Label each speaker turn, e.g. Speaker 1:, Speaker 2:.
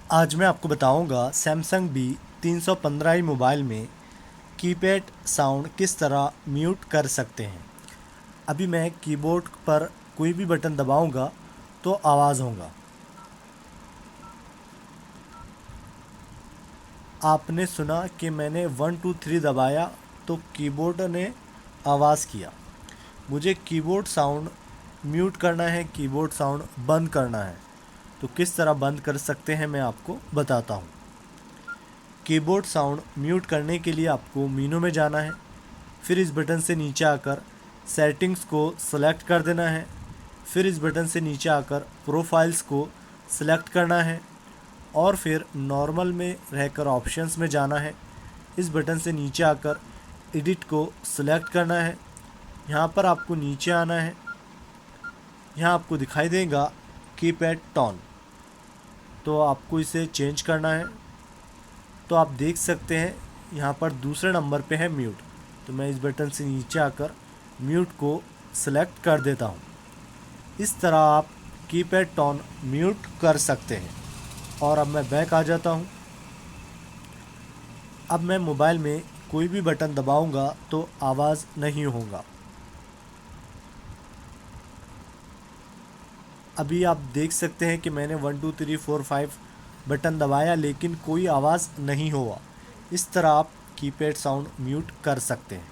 Speaker 1: आज मैं आपको बताऊंगा सैमसंग बी 315i मोबाइल में कीपैड साउंड किस तरह म्यूट कर सकते हैं। अभी मैं कीबोर्ड पर कोई भी बटन दबाऊंगा तो आवाज़ होगा। आपने सुना कि मैंने 1 2 3 दबाया तो कीबोर्ड ने आवाज़ किया। मुझे कीबोर्ड साउंड म्यूट करना है, कीबोर्ड साउंड बंद करना है, तो किस तरह बंद कर सकते हैं मैं आपको बताता हूँ। कीबोर्ड साउंड म्यूट करने के लिए आपको मीनू में जाना है, फिर इस बटन से नीचे आकर सेटिंग्स को सेलेक्ट कर देना है, फिर इस बटन से नीचे आकर प्रोफाइल्स को सेलेक्ट करना है और फिर नॉर्मल में रहकर ऑप्शंस में जाना है। इस बटन से नीचे आकर एडिट को सेलेक्ट करना है। यहाँ पर आपको नीचे आना है, यहाँ आपको दिखाई देगा कीपैड टोन, तो आपको इसे चेंज करना है। तो आप देख सकते हैं यहाँ पर दूसरे नंबर पे है म्यूट, तो मैं इस बटन से नीचे आकर म्यूट को सेलेक्ट कर देता हूँ। इस तरह आप कीपैड टोन म्यूट कर सकते हैं। और अब मैं बैक आ जाता हूँ। अब मैं मोबाइल में कोई भी बटन दबाऊंगा तो आवाज़ नहीं होगा। अभी आप देख सकते हैं कि मैंने 1 2 3 4 5 बटन दबाया लेकिन कोई आवाज़ नहीं हुआ। इस तरह आप कीपैड साउंड म्यूट कर सकते हैं।